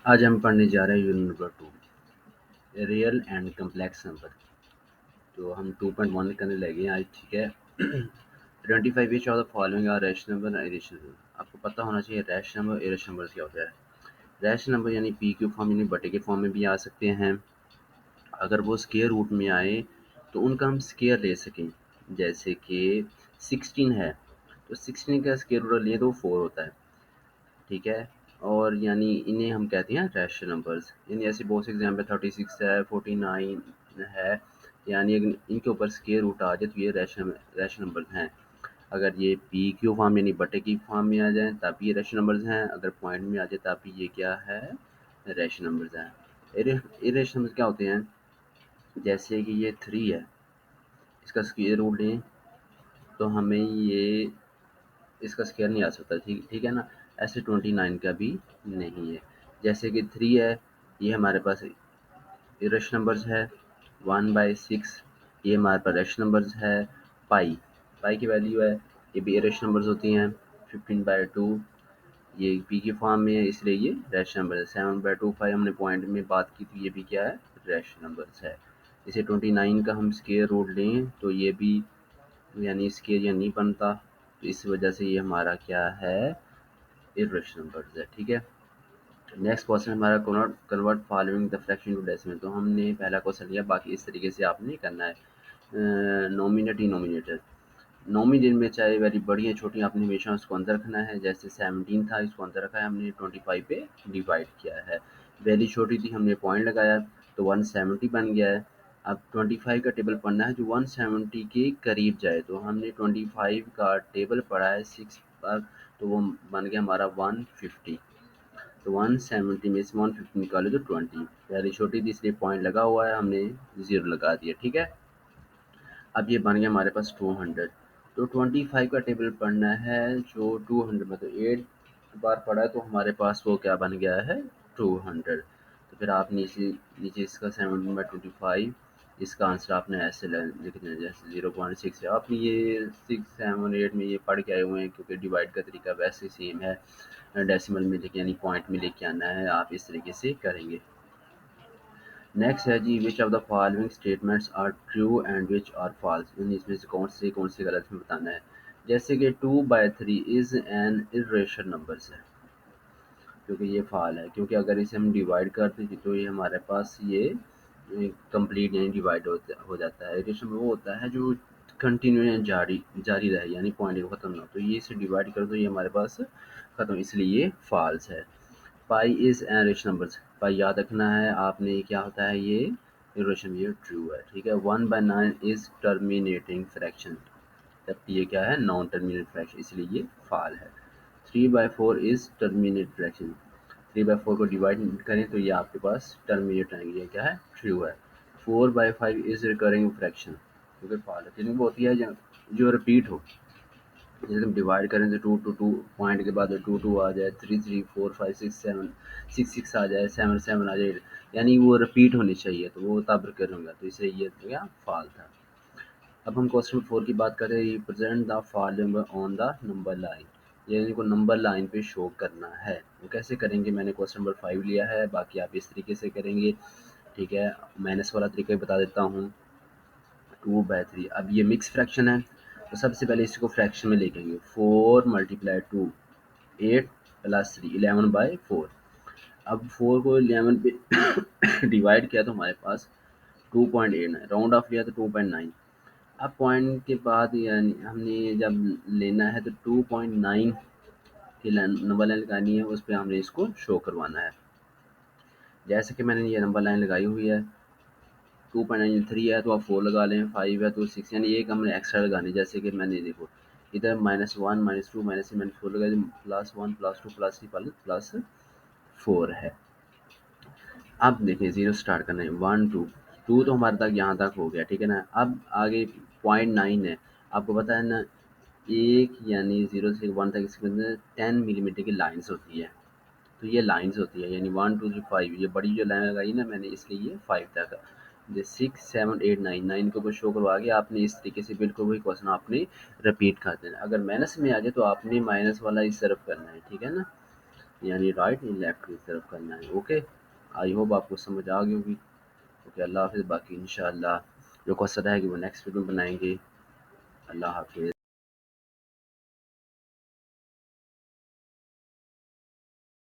आज हम पढ़ने जा रहे हैं unit number 2, real and complex number. तो हम 2.1 करने लगे हैं आज, ठीक है। 25 each of the following are rational number and irrational number. आपको पता होना चाहिए रैशनल नंबर इरेशनल नंबर क्या होता है। रैशनल नंबर यानी पी के फॉर्म यानी बटे के फॉर्म में भी आ सकते हैं। अगर वो स्क्वायर रूट में आए तो उनका हम स्क्वायर ले सकें। जैसे कि 16 है तो 16 का स्क्वायर रूट लिए तो 4 होता है, ठीक है। और यानी इन्हें हम कहते हैं रैशनल नंबर्स। यानी ऐसे बहुत से एग्जाम्पल 36 है, 49 है। यानी अगर इनके ऊपर स्क्वायर रूट आ जाए तो ये रैशनल नंबर्स हैं। अगर ये पी क्यू फॉर्म यानी बटे की फॉर्म में आ जाए तब ये रैशनल नंबर्स हैं। अगर पॉइंट में आ जाए तब ये क्या है, रैशनल नंबर्स हैं। इरेशनल नंबर्स क्या होते हैं, जैसे कि ये 3 है, इसका स्क्वायर रूट लें तो हमें ये इसका स्क्वायर नहीं आ सकता, ठीक ठीक है ना। ऐसे 29 का भी नहीं है। जैसे कि 3 है, ये हमारे पास इरेशनल नंबर्स है। 1/6 ये हमारे पास रैशनल नंबर्स है। पाई पाई की वैल्यू है, ये भी इरेशनल नंबर्स होती हैं। 15/2 ये पी की फॉर्म में है, इसलिए ये रैशनल नंबर है। 7/25 हमने पॉइंट में बात की तो ये भी क्या है, रैशनल नंबर्स है। इसे 29 का हम स्क्वायर रूट लें तो ये भी यानी स्क्वायर या नहीं बनता, तो इस वजह से ये हमारा क्या है, इरेशनल नंबर्स है, ठीक है। नेक्स्ट क्वेश्चन हमारा convert following the fraction to decimal. तो हमने पहला क्वेश्चन लिया, बाकी इस तरीके से आपने करना है। नॉमिनेट डिनोमिनेटर, नॉमिनेट में चाहे वैल्यू बड़ी या छोटी आपने हमेशा उसको अंदर रखना है। जैसे 17 था, इसको अंदर रखा है हमने, 25 पे डिवाइड किया है। वैल्यू छोटी थी, हमने पॉइंट लगाया तो 170 बन गया है। अब 25 का टेबल पढ़ना है जो 170 के करीब जाए। तो हमने 25 का टेबल पढ़ा है 6 बार, तो वो बन गया हमारा 150। तो 170 में से 150 निकाले तो 20। पहले छोटी थी इसलिए पॉइंट लगा हुआ है, हमने 0 लगा दिया, ठीक है। अब ये बन गया हमारे पास 200। तो 25 का टेबल पढ़ना है जो 200 में, तो 8 बार पढ़ा है तो हमारे पास वो क्या बन गया है, 200। तो फिर आप नीचे नीचे इसका 17/25, इसका आंसर आपने ऐसे लिखना है जैसे 0.6 है। आपने ये 6, 7, 8 में ये पढ़ के आए हुए हैं क्योंकि डिवाइड का तरीका वैसे सेम है। डेसिमल में लेके यानी पॉइंट में लेके आना है, आप इस तरीके से करेंगे। नेक्स्ट है जी, which of the following statements are true and which are false. यानी इसमें से कौन से गलत में बताना है। जैसे कि 2/3 इज एन इरेशनल नंबर है, क्योंकि ये फाल है। क्योंकि अगर इसे हम डिवाइड करते हैं तो ये हमारे पास ये कंप्लीट यानी डिवाइड हो जाता है। इरेशनल वो होता है जो कंटिन्यू या जारी जारी रहे, यानी पॉइंट खत्म ना हो। तो ये इसे डिवाइड कर दो, ये हमारे पास खत्म, इसलिए ये फॉल्स है। Pi is an rational number, pi याद रखना है आपने, क्या होता है ये, इरेशनल, ये ट्रू है, ठीक है। 1/9 इज टर्मिनेटिंग फ्रैक्शन, जबकि ये क्या है, नॉन टर्मिनेट फ्रैक्शन, इसलिए ये फाल है। 3/4 इज टर्मिनेट फ्रैक्शन, 3/4 को डिवाइड करें तो ये आपके पास टर्मिनेट आएंगे, ये क्या है, ट्रू है। 4/5 इज रिकरिंग फ्रैक्शन, क्योंकि फाल है, क्योंकि वो होती है जो रिपीट हो। जैसे हम डिवाइड करें तो 2 पॉइंट के बाद 2 आ जाए, 3 3 4 5 6 7, 6 आ जाए, 7 आ जाए, यानी वो रिपीट होनी चाहिए, तो वो तब करूँगा, तो इसलिए ये तो क्या फाल था। अब हम क्वेश्चन 4 की बात करें, represent the fall number on the number line. ये इनको नंबर लाइन पे शो करना है। वो कैसे करेंगे, मैंने क्वेश्चन नंबर 5 लिया है, बाकी आप इस तरीके से करेंगे, ठीक है। माइनस वाला तरीका बता देता हूँ। 2/3, अब ये मिक्स फ्रैक्शन है, तो सबसे पहले इसको फ्रैक्शन में लेंगे। 4 × 2 8 + 3 11/4। अब 4 को 11 पे डिवाइड किया तो हमारे पास 2.8 राउंड ऑफ लिया तो 2.9। अब पॉइंट के बाद यानी हमने जब लेना है तो 2.9 की नंबर लाइन लगानी है, उस पर हमने इसको शो करवाना है। जैसे कि मैंने ये नंबर लाइन लगाई हुई है, 2.93 है तो आप 4 लगा लें, 5 है तो 6, यानी एक हमने एक्स्ट्रा लगानी। जैसे कि मैंने देखो इधर -1 -2 -3 -4 लगा, +1 +2 +3 +4 है। अब देखिए 0 स्टार्ट करना है, 1 2 2 तो हमारे तक यहाँ तक हो गया, ठीक है ना। अब आगे 0.9 है, आपको पता है ना, एक यानी 0 से 1 तक इसके अंदर 10 मिलीमीटर की लाइन्स होती है। तो ये लाइन्स होती है, यानी 1 2 3 5, ये बड़ी जो लाइन लगाई ना मैंने, इसलिए ये 5 तक। जो 6 7 8 9 9 के ऊपर शो करवा के आपने इस तरीके से बिल्कुल वही क्वेश्चन आपने रिपीट कर देना। अगर माइनस में आ जाए तो आपने माइनस वाला इस तरफ करना है, ठीक है ना। यानी राइट या लेफ्ट की तरफ करना है। ओके, आई होप आपको समझ आ गई होगी। ओके, अल्लाह हाफ़िज़। बाकी इंशाअल्लाह जो क्वेश्चन रहेगी वो नेक्स्ट वीडियो में बनाएंगे। अल्लाह हाफ़िज़।